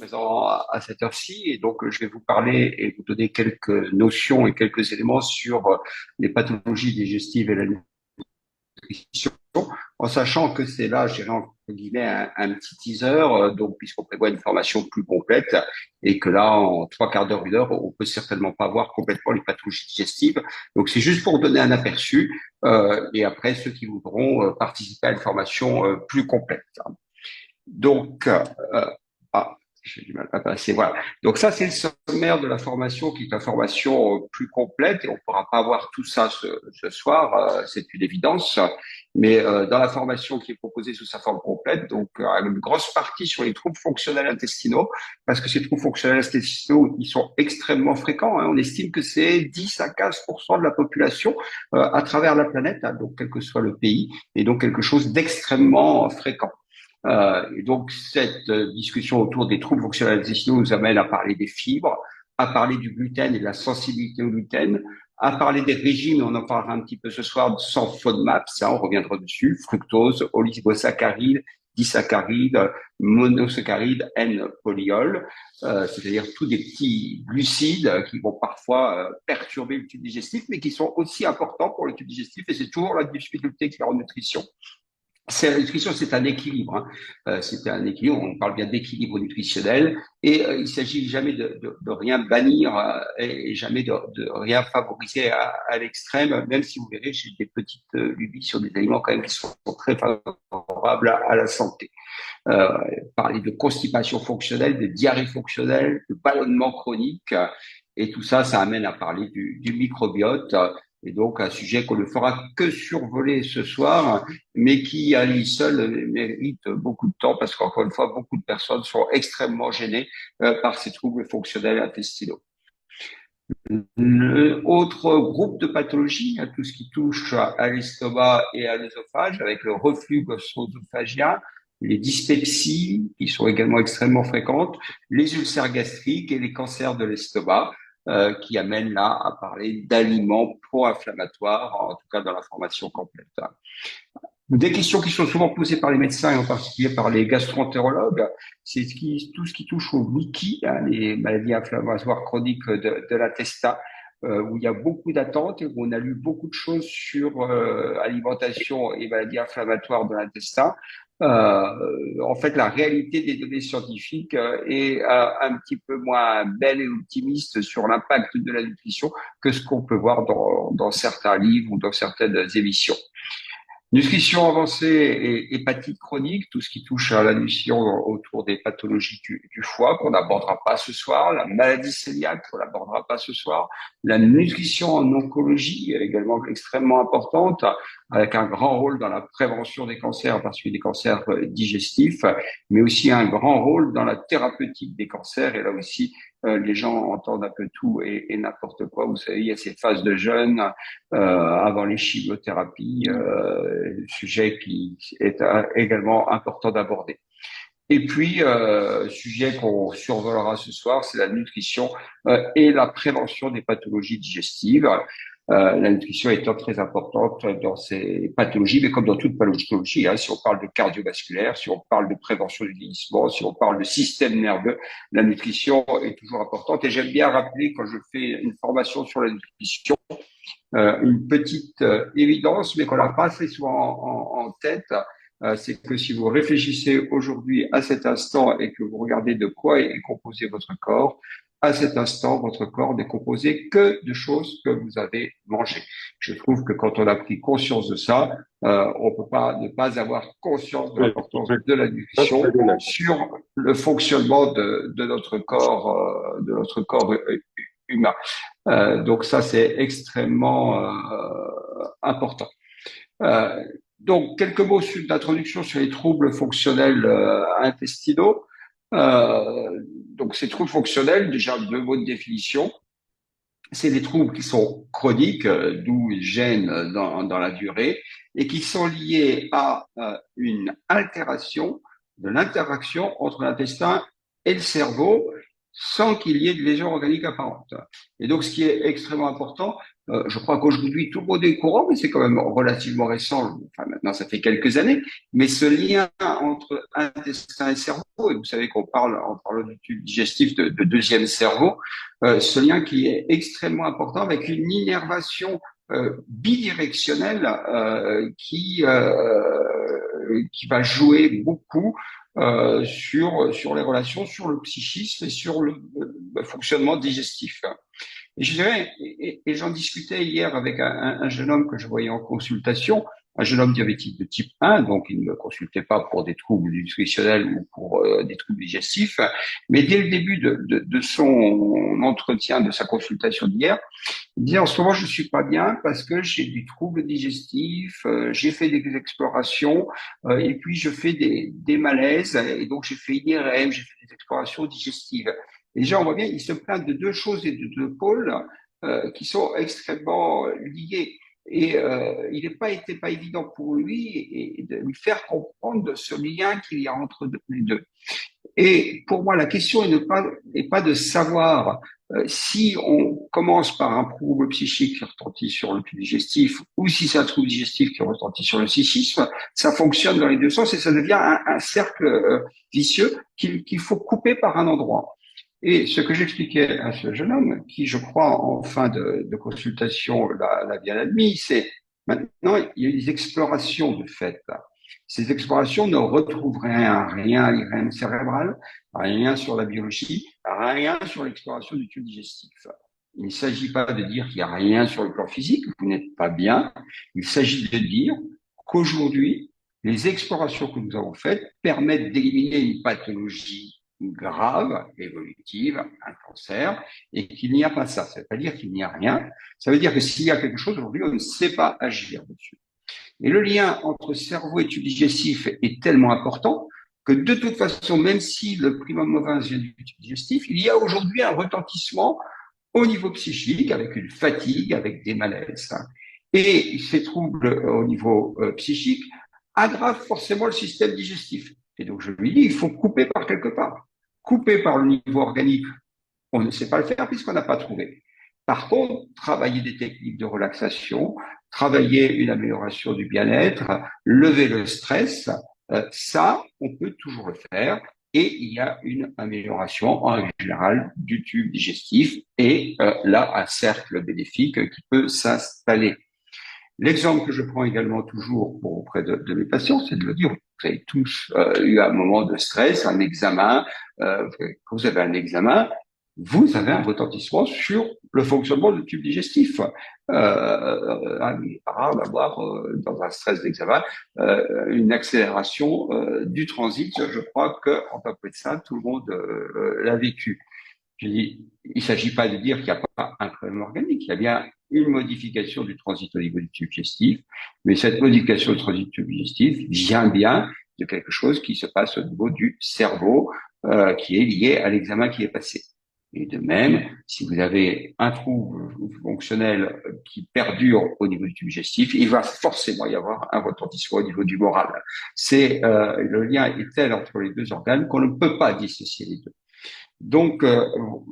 présent à cette heure-ci et donc je vais vous parler et vous donner quelques notions et quelques éléments sur les pathologies digestives et la nutrition, en sachant que c'est là, je dirais entre guillemets, un petit teaser, donc puisqu'on prévoit une formation plus complète et que là, en trois quarts d'heure, une heure, on peut certainement pas voir complètement les pathologies digestives. Donc c'est juste pour donner un aperçu et après ceux qui voudront participer à une formation plus complète. Donc, ah, j'ai du mal à passer. Voilà. Donc ça, c'est le sommaire de la formation qui est une formation plus complète et on ne pourra pas voir tout ça ce soir, c'est une évidence. Mais dans la formation qui est proposée sous sa forme complète, donc une grosse partie sur les troubles fonctionnels intestinaux, parce que ces troubles fonctionnels intestinaux, ils sont extrêmement fréquents. Hein. On estime que c'est 10 à 15% de la population à travers la planète, hein, donc quel que soit le pays, et donc quelque chose d'extrêmement fréquent. Et donc, cette discussion autour des troubles fonctionnels intestinaux nous amène à parler des fibres, à parler du gluten et de la sensibilité au gluten, à parler des régimes, on en parlera un petit peu ce soir, sans FODMAP, ça, on reviendra dessus, fructose, oligosaccharides, disaccharides, monosaccharides, N-polyol, c'est-à-dire tous des petits glucides qui vont parfois perturber le tube digestif, mais qui sont aussi importants pour le tube digestif, et c'est toujours la difficulté qu'il y a en nutrition. La nutrition, c'est un équilibre. Hein. C'est un équilibre. On parle bien d'équilibre nutritionnel et il s'agit jamais de rien bannir et jamais de rien favoriser à l'extrême. Même si vous verrez, j'ai des petites lubies sur des aliments quand même qui sont très favorables à la santé. Parler de constipation fonctionnelle, de diarrhée fonctionnelle, de ballonnement chronique et tout ça, ça amène à parler du microbiote. Et donc, un sujet qu'on ne fera que survoler ce soir, mais qui, à lui seul, mérite beaucoup de temps parce qu'encore une fois, beaucoup de personnes sont extrêmement gênées par ces troubles fonctionnels intestinaux. Autre groupe de pathologies, tout ce qui touche à l'estomac et à l'œsophage, avec le reflux gastro-œsophagien, les dyspepsies, qui sont également extrêmement fréquentes, les ulcères gastriques et les cancers de l'estomac, qui amènent là à parler d'aliments pro-inflammatoires, en tout cas dans la formation complète. Des questions qui sont souvent posées par les médecins et en particulier par les gastro-entérologues, c'est tout ce qui touche au wiki, hein, les maladies inflammatoires chroniques de l'intestin, où il y a beaucoup d'attentes et où on a lu beaucoup de choses sur alimentation et maladies inflammatoires de l'intestin. En fait, la réalité des données scientifiques est un petit peu moins belle et optimiste sur l'impact de la nutrition que ce qu'on peut voir dans certains livres ou dans certaines émissions. Nutrition avancée et hépatite chronique, tout ce qui touche à la nutrition autour des pathologies du foie qu'on n'abordera pas ce soir, la maladie cœliaque qu'on n'abordera pas ce soir, la nutrition en oncologie également extrêmement importante, avec un grand rôle dans la prévention des cancers, en particulier des cancers digestifs, mais aussi un grand rôle dans la thérapeutique des cancers. Et là aussi, les gens entendent un peu tout et n'importe quoi. Vous savez, il y a ces phases de jeûne avant les chimiothérapies, sujet qui est également important d'aborder. Et puis, sujet qu'on survolera ce soir, c'est la nutrition et la prévention des pathologies digestives. La nutrition étant très importante dans ces pathologies, mais comme dans toute pathologie, hein, si on parle de cardiovasculaire, si on parle de prévention du vieillissement, si on parle de système nerveux, la nutrition est toujours importante. Et j'aime bien rappeler, quand je fais une formation sur la nutrition, une petite évidence, mais qu'on n'a pas assez souvent en tête, c'est que si vous réfléchissez aujourd'hui à cet instant et que vous regardez de quoi est composé votre corps, à cet instant, votre corps n'est composé que de choses que vous avez mangées. Je trouve que quand on a pris conscience de ça, on peut pas ne pas avoir conscience de l'importance de la nutrition sur le fonctionnement de notre corps humain. Donc ça, c'est extrêmement important. Donc, quelques mots d'introduction sur les troubles fonctionnels intestinaux. Donc, ces troubles fonctionnels, déjà deux mots de définition. C'est des troubles qui sont chroniques, d'où ils gênent dans la durée, et qui sont liés à une altération de l'interaction entre l'intestin et le cerveau, sans qu'il y ait de lésions organiques apparentes. Et donc, ce qui est extrêmement important, Je crois qu'aujourd'hui, tout le monde est au courant, mais c'est quand même relativement récent. Enfin, maintenant, ça fait quelques années. Mais ce lien entre intestin et cerveau, et vous savez qu'on parle, en parlant du tube digestif, de deuxième cerveau, ce lien qui est extrêmement important avec une innervation bidirectionnelle qui va jouer beaucoup sur les relations, sur le psychisme et sur le fonctionnement digestif. Et je dirais, et j'en discutais hier avec un jeune homme que je voyais en consultation, un jeune homme diabétique de type 1, donc il ne me consultait pas pour des troubles nutritionnels ou pour des troubles digestifs, mais dès le début de son entretien, de sa consultation d'hier, il disait en ce moment je suis pas bien parce que j'ai du trouble digestif, j'ai fait des explorations et puis je fais des malaises et donc j'ai fait IRM, j'ai fait des explorations digestives. Et déjà on voit bien, il se plaint de deux choses et de deux pôles qui sont extrêmement liés. Et il n'est pas été pas évident pour lui et de lui faire comprendre ce lien qu'il y a entre les deux. Et pour moi, la question n'est pas de savoir si on commence par un trouble psychique qui retentit sur le tube digestif ou si c'est un trouble digestif qui retentit sur le psychisme. Ça fonctionne dans les deux sens et ça devient un cercle vicieux qu'il faut couper par un endroit. Et ce que j'expliquais à ce jeune homme, qui je crois en fin de consultation l'a bien admis, c'est maintenant il y a des explorations de fait. Ces explorations ne retrouvent rien à l'IRM cérébral, rien sur la biologie, rien sur l'exploration du tube digestif. Il ne s'agit pas de dire qu'il n'y a rien sur le plan physique, vous n'êtes pas bien. Il s'agit de dire qu'aujourd'hui, les explorations que nous avons faites permettent d'éliminer une pathologie grave, évolutive, un cancer, et qu'il n'y a pas ça. Ça ne veut pas dire qu'il n'y a rien. Ça veut dire que s'il y a quelque chose aujourd'hui, on ne sait pas agir dessus. Et le lien entre cerveau et tube digestif est tellement important que de toute façon, même si le primum movens vient du tube digestif, il y a aujourd'hui un retentissement au niveau psychique, avec une fatigue, avec des malaises. Et ces troubles au niveau psychique aggravent forcément le système digestif. Et donc je lui dis, il faut couper par quelque part. Couper par le niveau organique, on ne sait pas le faire puisqu'on n'a pas trouvé. Par contre, travailler des techniques de relaxation, travailler une amélioration du bien-être, lever le stress, ça, on peut toujours le faire. Et il y a une amélioration en règle générale du tube digestif et là, un cercle bénéfique qui peut s'installer. L'exemple que je prends également toujours auprès de mes patients, c'est de le dire, vous avez tous eu un moment de stress, un examen, quand vous avez un examen, vous avez un retentissement sur le fonctionnement du tube digestif. Il est pas rare d'avoir, dans un stress d'examen, une accélération du transit. Je crois qu'en tant que médecin, tout le monde l'a vécu. Je dis, il ne s'agit pas de dire qu'il n'y a pas un problème organique, il y a bien une modification du transit au niveau du tube digestif, mais cette modification du transit du tube digestif vient bien de quelque chose qui se passe au niveau du cerveau, qui est lié à l'examen qui est passé. Et de même, si vous avez un trouble fonctionnel qui perdure au niveau du tube digestif, il va forcément y avoir un retentissement au niveau du moral. Le lien est tel entre les deux organes qu'on ne peut pas dissocier les deux. Donc,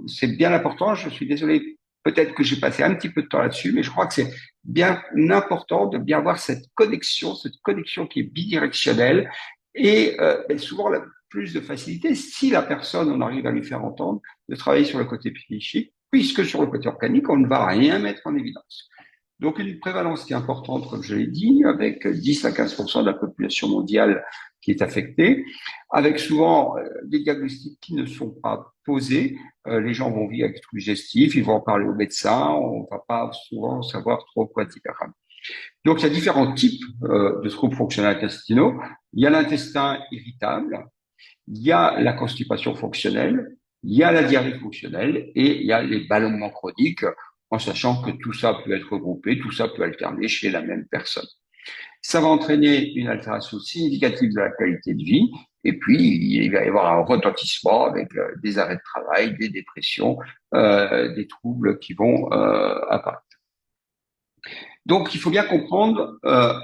c'est bien important. Je suis désolé, peut-être que j'ai passé un petit peu de temps là-dessus, mais je crois que c'est bien important de bien avoir cette connexion qui est bidirectionnelle et souvent la plus de facilité, si la personne, on arrive à lui faire entendre, de travailler sur le côté psychique, puisque sur le côté organique, on ne va rien mettre en évidence. Donc, une prévalence qui est importante, comme je l'ai dit, avec 10 à 15% de la population mondiale qui est affectée, avec souvent des diagnostics qui ne sont pas posés. Les gens vont vivre avec troubles digestifs, ils vont en parler au médecin, on ne va pas souvent savoir trop quoi dire. Donc, il y a différents types de troubles fonctionnels intestinaux. Il y a l'intestin irritable, il y a la constipation fonctionnelle, il y a la diarrhée fonctionnelle et il y a les ballonnements chroniques, en sachant que tout ça peut être regroupé, tout ça peut alterner chez la même personne. Ça va entraîner une altération significative de la qualité de vie, et puis il va y avoir un retentissement avec des arrêts de travail, des dépressions, des troubles qui vont apparaître. Donc, il faut bien comprendre,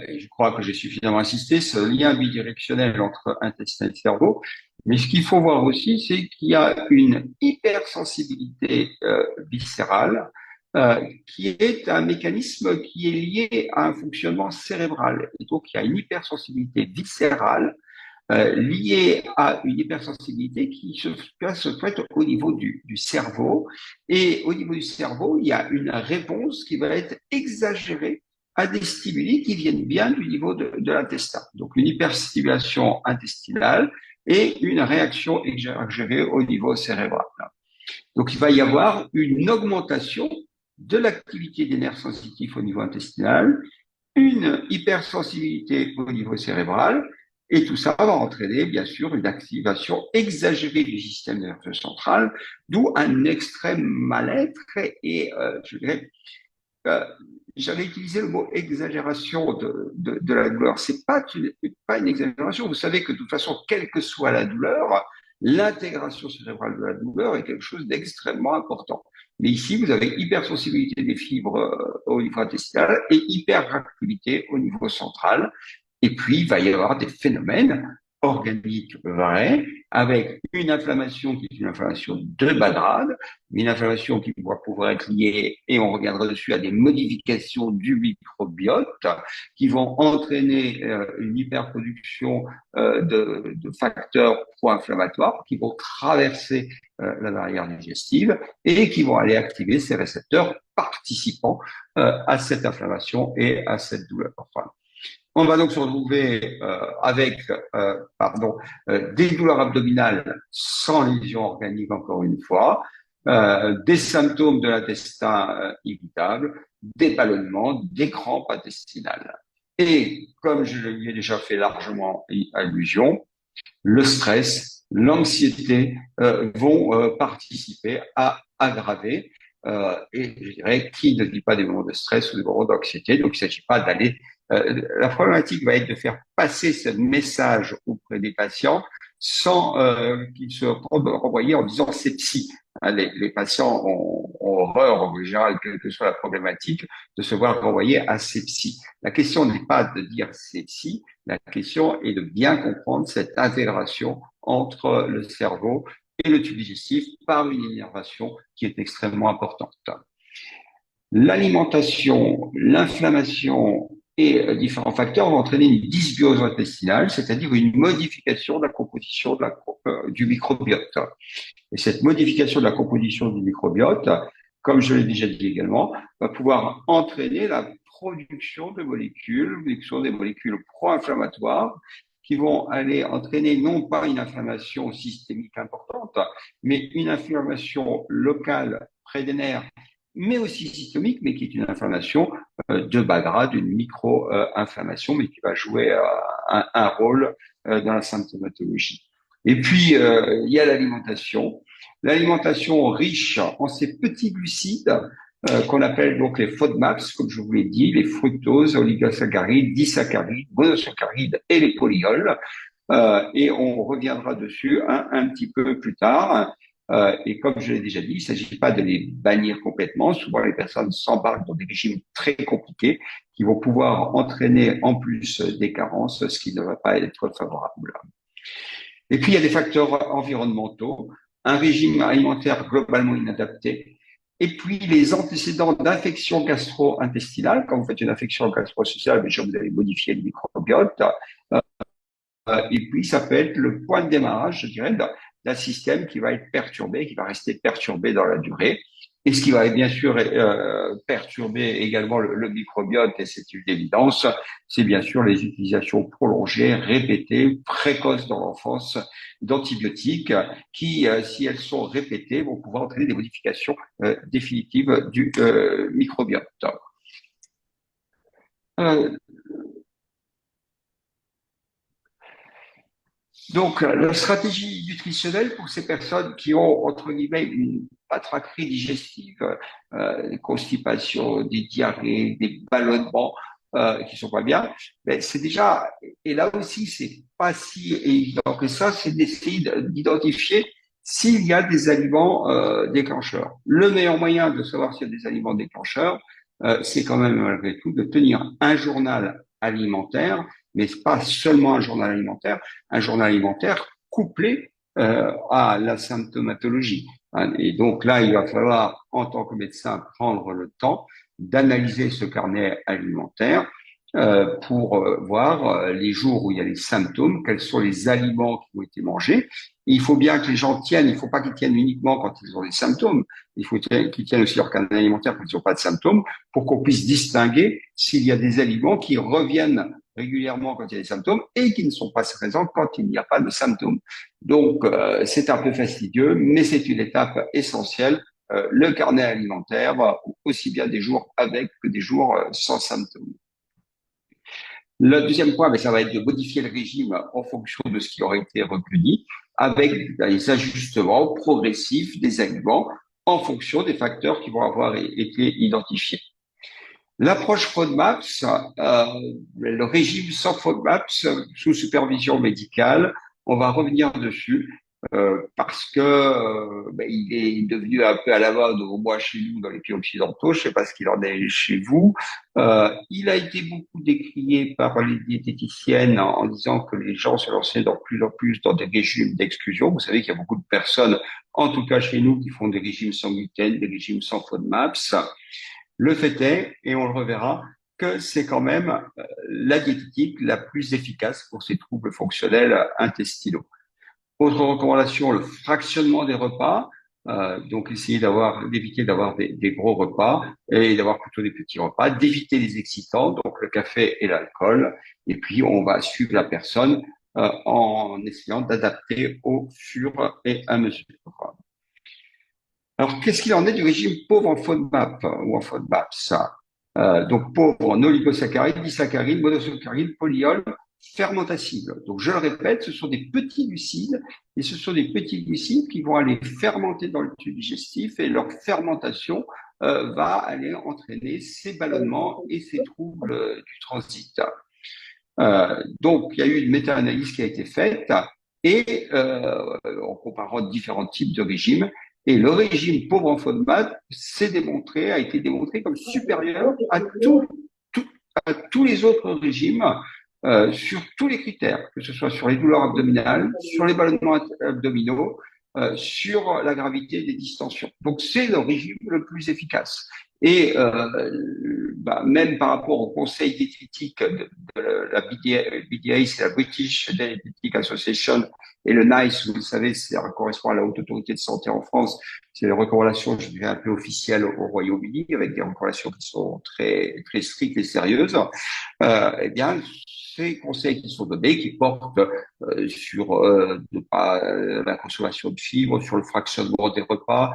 et je crois que j'ai suffisamment insisté, ce lien bidirectionnel entre intestin et cerveau. Mais ce qu'il faut voir aussi, c'est qu'il y a une hypersensibilité viscérale qui est un mécanisme qui est lié à un fonctionnement cérébral. Et donc, il y a une hypersensibilité viscérale liée à une hypersensibilité qui se place en fait au niveau du cerveau. Et au niveau du cerveau, il y a une réponse qui va être exagérée à des stimuli qui viennent bien du niveau de l'intestin. Donc une hyperstimulation intestinale et une réaction exagérée au niveau cérébral. Donc il va y avoir une augmentation de l'activité des nerfs sensitifs au niveau intestinal, une hypersensibilité au niveau cérébral, et tout ça va entraîner, bien sûr, une activation exagérée du système nerveux central, d'où un extrême mal-être et je dirais, euh, j'avais utilisé le mot exagération de la douleur. C'est pas une exagération. Vous savez que de toute façon, quelle que soit la douleur, l'intégration cérébrale de la douleur est quelque chose d'extrêmement important. Mais ici, vous avez hypersensibilité des fibres au niveau intestinal et hyperactivité au niveau central. Et puis, il va y avoir des phénomènes organiques vrais avec une inflammation qui est une inflammation de bas grade, une inflammation qui va pouvoir être liée, et on reviendra dessus, à des modifications du microbiote qui vont entraîner une hyperproduction de facteurs pro-inflammatoires qui vont traverser la barrière digestive et qui vont aller activer ces récepteurs participant à cette inflammation et à cette douleur. Enfin, on va donc se retrouver avec des douleurs abdominales sans lésion organique, encore une fois, des symptômes de l'intestin irritable, des ballonnements, des crampes intestinales. Et comme je lui ai déjà fait largement allusion, le stress, l'anxiété vont participer à aggraver. Et je dirais, qui ne vit pas des moments de stress ou des moments d'anxiété? Donc, il ne s'agit pas d'aller. La problématique va être de faire passer ce message auprès des patients sans qu'ils se renvoient en disant c'est psy. Hein, les patients ont horreur, en général, quelle que soit la problématique, de se voir renvoyer à ces psy. La question n'est pas de dire c'est psy, la question est de bien comprendre cette intégration entre le cerveau et le tube digestif par une innervation qui est extrêmement importante. L'alimentation, l'inflammation et différents facteurs vont entraîner une dysbiose intestinale, c'est-à-dire une modification de la composition du microbiote. Et cette modification de la composition du microbiote, comme je l'ai déjà dit également, va pouvoir entraîner la production des molécules pro-inflammatoires qui vont aller entraîner non pas une inflammation systémique importante, mais une inflammation locale près des nerfs, mais aussi systémique, mais qui est une inflammation de bas grade, une micro-inflammation, mais qui va jouer un rôle dans la symptomatologie. Et puis, il y a l'alimentation. L'alimentation riche en ces petits glucides qu'on appelle donc les FODMAPs, comme je vous l'ai dit, les fructoses, oligosaccharides, disaccharides, monosaccharides et les polyols. Et on reviendra dessus un petit peu plus tard. Et comme je l'ai déjà dit, il ne s'agit pas de les bannir complètement. Souvent, les personnes s'embarquent dans des régimes très compliqués qui vont pouvoir entraîner en plus des carences, ce qui ne va pas être favorable. Et puis, il y a des facteurs environnementaux, un régime alimentaire globalement inadapté, et puis les antécédents d'infection gastro-intestinale. Quand vous faites une infection gastro-intestinale, bien sûr, vous allez modifier le microbiote. Et puis, ça peut être le point de démarrage, je dirais, d'un système qui va être perturbé, qui va rester perturbé dans la durée. Et ce qui va bien sûr perturber également le microbiote, et c'est une évidence, c'est bien sûr les utilisations prolongées, répétées, précoces dans l'enfance d'antibiotiques qui, si elles sont répétées, vont pouvoir entraîner des modifications définitives du microbiote. Euh, Donc, la stratégie nutritionnelle pour ces personnes qui ont, entre guillemets, une patraquerie digestive, des constipations, des diarrhées, des ballonnements qui sont pas bien, ben, c'est déjà, et là aussi, c'est pas si évident que ça, c'est d'essayer d'identifier s'il y a des aliments déclencheurs. Le meilleur moyen de savoir s'il y a des aliments déclencheurs, c'est quand même malgré tout de tenir un journal alimentaire, mais pas seulement un journal alimentaire couplé à la symptomatologie. hein. Et donc là, il va falloir, en tant que médecin, prendre le temps d'analyser ce carnet alimentaire pour voir les jours où il y a les symptômes, quels sont les aliments qui ont été mangés. Et il faut bien que les gens tiennent, il ne faut pas qu'ils tiennent uniquement quand ils ont des symptômes, il faut qu'ils tiennent aussi leur carnet alimentaire quand ils n'ont pas de symptômes, pour qu'on puisse distinguer s'il y a des aliments qui reviennent régulièrement quand il y a des symptômes et qui ne sont pas présents quand il n'y a pas de symptômes. Donc, c'est un peu fastidieux, mais c'est une étape essentielle. Le carnet alimentaire, aussi bien des jours avec que des jours sans symptômes. Le deuxième point, ça va être de modifier le régime en fonction de ce qui aurait été recueilli, avec des ajustements progressifs des aliments en fonction des facteurs qui vont avoir été identifiés. L'approche FODMAPS, le régime sans FODMAPS, sous supervision médicale, on va revenir dessus parce que il est devenu un peu à la mode, au moins chez nous dans les pays occidentaux. Je ne sais pas ce qu'il en est chez vous. Il a été beaucoup décrié par les diététiciennes en disant que les gens se lançaient de plus en plus dans des régimes d'exclusion. Vous savez qu'il y a beaucoup de personnes, en tout cas chez nous, qui font des régimes sans gluten, des régimes sans FODMAPS. Le fait est, et on le reverra, que c'est quand même la diététique la plus efficace pour ces troubles fonctionnels intestinaux. Autre recommandation, le fractionnement des repas. Donc, essayer d'éviter d'avoir des gros repas et d'avoir plutôt des petits repas, d'éviter les excitants, donc le café et l'alcool. Et puis, on va suivre la personne en essayant d'adapter au fur et à mesure. Alors, qu'est-ce qu'il en est du régime pauvre en FODMAP ou en FODMAPS? Donc, pauvre en oligosaccharides, disaccharides, monosaccharides, polyols, fermentacibles. Donc, je le répète, ce sont des petits glucides et ce sont des petits glucides qui vont aller fermenter dans le tube digestif et leur fermentation va aller entraîner ces ballonnements et ces troubles du transit. Donc, il y a eu une méta-analyse qui a été faite et en comparant différents types de régimes. Et le régime pauvre en FODMAP a été démontré comme supérieur à tous les autres régimes sur tous les critères, que ce soit sur les douleurs abdominales, sur les ballonnements abdominaux, sur la gravité des distensions. Donc c'est le régime le plus efficace. Et même par rapport au conseil diététique de la BDA, c'est la British Dietetic Association, et le NICE, vous le savez, ça correspond à la Haute Autorité de Santé en France. C'est les recommandations, je dirais, un peu officielles au Royaume-Uni, avec des recommandations qui sont très, très strictes et sérieuses. Eh bien, ces conseils qui sont donnés, qui portent sur la consommation de fibres, sur le fractionnement des repas,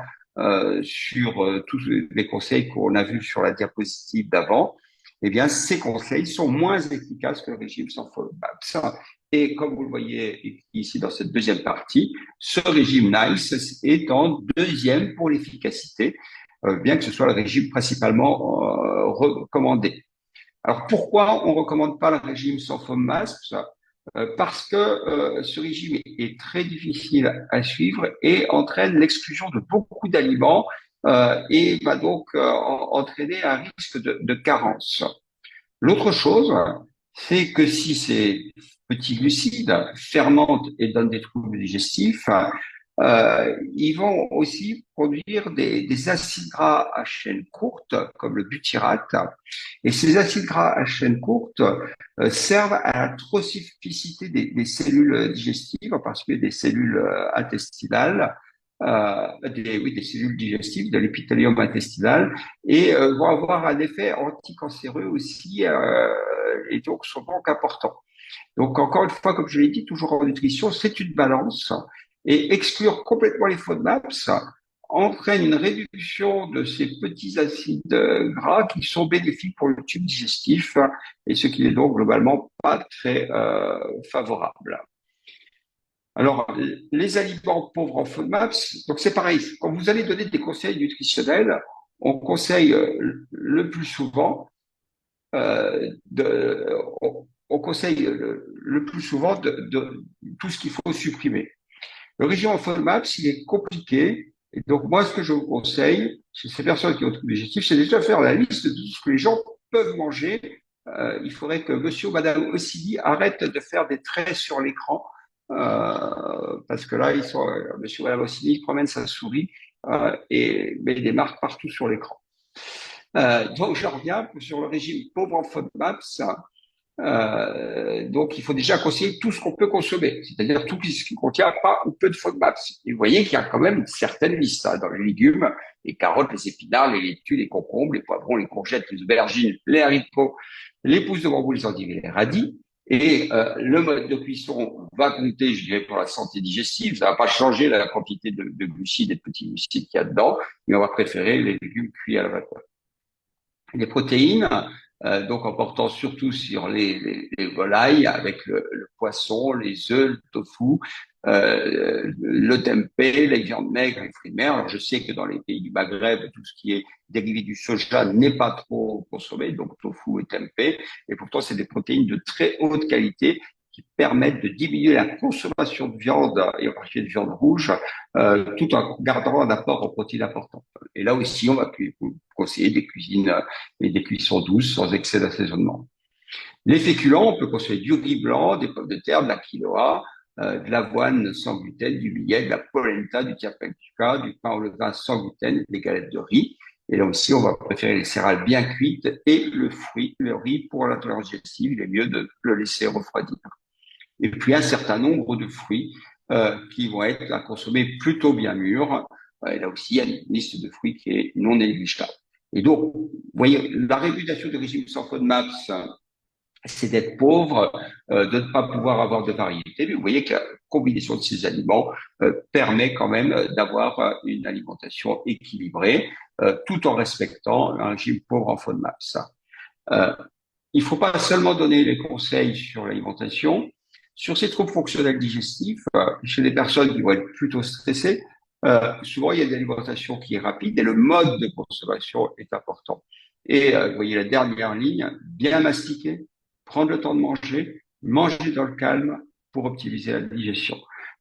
sur tous les conseils qu'on a vus sur la diapositive d'avant, eh bien, ces conseils sont moins efficaces que le régime sans FODMAP. Et comme vous le voyez ici dans cette deuxième partie, ce régime NICE est en deuxième pour l'efficacité, bien que ce soit le régime principalement recommandé. Alors pourquoi on ne recommande pas le régime sans FODMAP? Parce que ce régime est très difficile à suivre et entraîne l'exclusion de beaucoup d'aliments et va donc entraîner un risque de carence. L'autre chose, c'est que si ces petits glucides fermentent et donnent des troubles digestifs, ils vont aussi produire des acides gras à chaîne courte, comme le butyrate. Et ces acides gras à chaîne courte servent à la trophicité des cellules digestives, en particulier des cellules intestinales, des cellules digestives, de l'épithélium intestinal, et vont avoir un effet anticancéreux aussi, et donc sont donc importants. Donc, encore une fois, comme je l'ai dit, toujours en nutrition, c'est une balance. Et exclure complètement les FODMAPs entraîne une réduction de ces petits acides gras qui sont bénéfiques pour le tube digestif et ce qui n'est donc globalement pas très favorable. Alors, les aliments pauvres en FODMAPs, donc c'est pareil, quand vous allez donner des conseils nutritionnels, on conseille le plus souvent on conseille le plus souvent de tout ce qu'il faut supprimer. Le régime en FODMAPs, il est compliqué. Et donc, moi, ce que je vous conseille, chez ces personnes qui ont trouble digestif, c'est déjà faire la liste de tout ce que les gens peuvent manger. Il faudrait que monsieur ou madame Ossili arrête de faire des traits sur l'écran. Parce que là, monsieur ou madame Ossili promène sa souris et met des marques partout sur l'écran. Donc, je reviens sur le régime pauvre en FODMAPs. Donc, il faut déjà conseiller tout ce qu'on peut consommer, c'est-à-dire tout ce qui ne contient pas ou peu de FODMAPs. Et vous voyez qu'il y a quand même une certaine liste dans les légumes, les carottes, les épinards, les laitues, les concombres, les poivrons, les courgettes, les aubergines, les haricots, les pousses de bambou, les endives et les radis. Et le mode de cuisson va compter, je dirais, pour la santé digestive. Ça va pas changer la quantité de glucides et de petits glucides qu'il y a dedans, mais on va préférer les légumes cuits à la vapeur. Les protéines, donc en portant surtout sur les volailles avec le poisson, les œufs, le tofu, le tempeh, les viandes maigres, les fruits de mer. Alors je sais que dans les pays du Maghreb, tout ce qui est dérivé du soja n'est pas trop consommé, donc tofu et tempeh. Et pourtant, c'est des protéines de très haute qualité qui permettent de diminuer la consommation de viande, et en particulier de viande rouge, tout en gardant un apport en protéines important. Et là aussi, on va conseiller des cuisines et des cuissons douces sans excès d'assaisonnement. Les féculents, on peut consommer du riz blanc, des pommes de terre, de la quinoa, de l'avoine sans gluten, du millet, de la polenta, du tiapacuca, du pain au levain sans gluten, des galettes de riz. Et là aussi, on va préférer les céréales bien cuites et le riz pour l'intolérance digestive. Il est mieux de le laisser refroidir. Et puis un certain nombre de fruits qui vont être à consommer plutôt bien mûrs. Et là aussi, il y a une liste de fruits qui est non négligeable. Et donc, vous voyez, la réputation du régime sans FODMAPs, c'est d'être pauvre, de ne pas pouvoir avoir de variété. Mais vous voyez que la combinaison de ces aliments permet quand même d'avoir une alimentation équilibrée, tout en respectant un régime pauvre en FODMAPs. Il ne faut pas seulement donner les conseils sur l'alimentation. Sur ces troubles fonctionnels digestifs, chez les personnes qui vont être plutôt stressées, souvent il y a une alimentation qui est rapide et le mode de consommation est important. Et vous voyez la dernière ligne, bien mastiquer, prendre le temps de manger, manger dans le calme pour optimiser la digestion.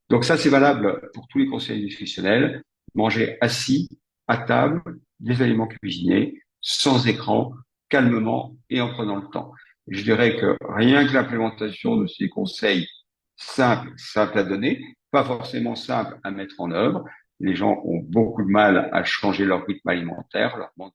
Donc ça, c'est valable pour tous les conseils nutritionnels. Manger assis, à table, des aliments cuisinés, sans écran, calmement et en prenant le temps. Je dirais que rien que l'implémentation de ces conseils simples à donner, pas forcément simples à mettre en œuvre, les gens ont beaucoup de mal à changer leur rythme alimentaire, leur mode